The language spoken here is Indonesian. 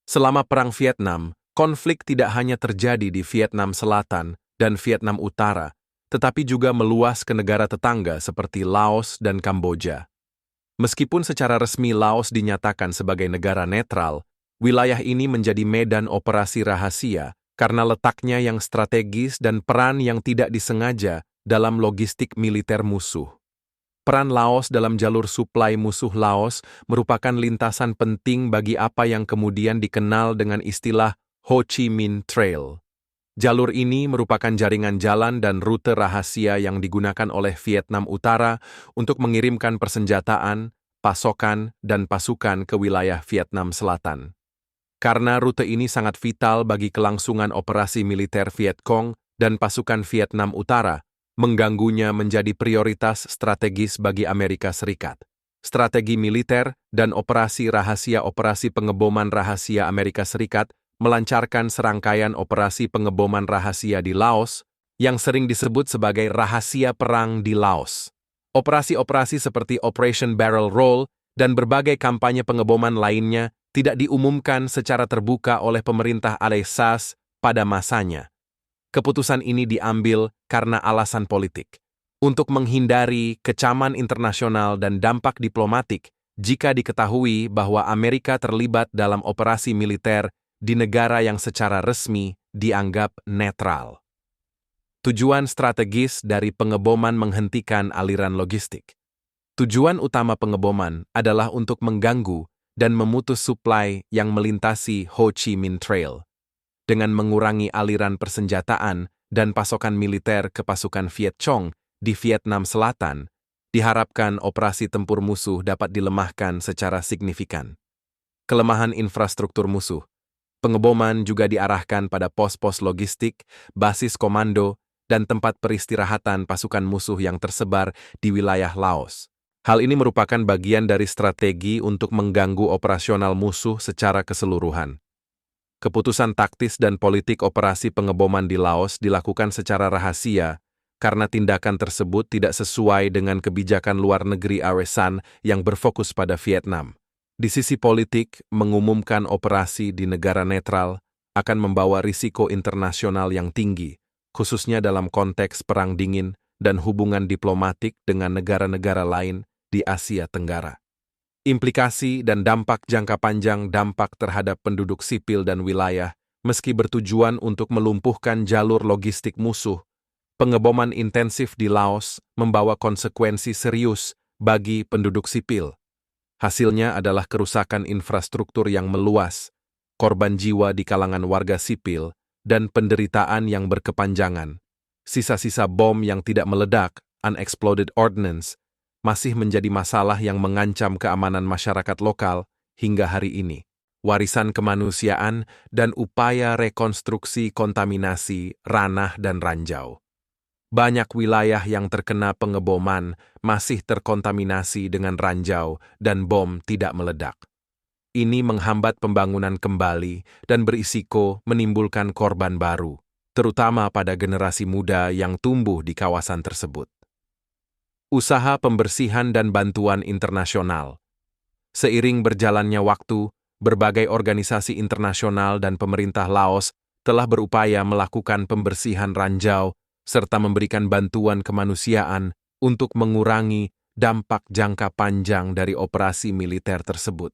Selama Perang Vietnam, konflik tidak hanya terjadi di Vietnam Selatan dan Vietnam Utara, tetapi juga meluas ke negara tetangga seperti Laos dan Kamboja. Meskipun secara resmi Laos dinyatakan sebagai negara netral, wilayah ini menjadi medan operasi rahasia karena letaknya yang strategis dan peran yang tidak disengaja dalam logistik militer musuh. Peran Laos dalam jalur suplai musuh Laos merupakan lintasan penting bagi apa yang kemudian dikenal dengan istilah Ho Chi Minh Trail. Jalur ini merupakan jaringan jalan dan rute rahasia yang digunakan oleh Vietnam Utara untuk mengirimkan persenjataan, pasokan, dan pasukan ke wilayah Vietnam Selatan. Karena rute ini sangat vital bagi kelangsungan operasi militer Viet Cong dan pasukan Vietnam Utara, mengganggunya menjadi prioritas strategis bagi Amerika Serikat. Strategi militer dan operasi pengeboman rahasia Amerika Serikat melancarkan serangkaian operasi pengeboman rahasia di Laos yang sering disebut sebagai rahasia perang di Laos. Operasi-operasi seperti Operation Barrel Roll dan berbagai kampanye pengeboman lainnya tidak diumumkan secara terbuka oleh pemerintah Alassas pada masanya. Keputusan ini diambil karena alasan politik, untuk menghindari kecaman internasional dan dampak diplomatik jika diketahui bahwa Amerika terlibat dalam operasi militer di negara yang secara resmi dianggap netral. Tujuan strategis dari pengeboman menghentikan aliran logistik. Tujuan utama pengeboman adalah untuk mengganggu dan memutus suplai yang melintasi Ho Chi Minh Trail, dengan mengurangi aliran persenjataan dan pasokan militer ke pasukan Viet Cong di Vietnam Selatan, diharapkan operasi tempur musuh dapat dilemahkan secara signifikan. Kelemahan infrastruktur musuh. Pengeboman juga diarahkan pada pos-pos logistik, basis komando, dan tempat peristirahatan pasukan musuh yang tersebar di wilayah Laos. Hal ini merupakan bagian dari strategi untuk mengganggu operasional musuh secara keseluruhan. Keputusan taktis dan politik operasi pengeboman di Laos dilakukan secara rahasia karena tindakan tersebut tidak sesuai dengan kebijakan luar negeri ASEAN yang berfokus pada Vietnam. Di sisi politik, mengumumkan operasi di negara netral akan membawa risiko internasional yang tinggi, khususnya dalam konteks perang dingin dan hubungan diplomatik dengan negara-negara lain di Asia Tenggara. Implikasi dan dampak jangka panjang terhadap penduduk sipil dan wilayah, meski bertujuan untuk melumpuhkan jalur logistik musuh, pengeboman intensif di Laos membawa konsekuensi serius bagi penduduk sipil. Hasilnya adalah kerusakan infrastruktur yang meluas, korban jiwa di kalangan warga sipil, dan penderitaan yang berkepanjangan. Sisa-sisa bom yang tidak meledak, unexploded ordnance, masih menjadi masalah yang mengancam keamanan masyarakat lokal hingga hari ini. Warisan kemanusiaan dan upaya rekonstruksi kontaminasi ranah dan ranjau. Banyak wilayah yang terkena pengeboman masih terkontaminasi dengan ranjau dan bom tidak meledak. Ini menghambat pembangunan kembali dan berisiko menimbulkan korban baru, terutama pada generasi muda yang tumbuh di kawasan tersebut. Usaha pembersihan dan bantuan internasional. Seiring berjalannya waktu, berbagai organisasi internasional dan pemerintah Laos telah berupaya melakukan pembersihan ranjau serta memberikan bantuan kemanusiaan untuk mengurangi dampak jangka panjang dari operasi militer tersebut.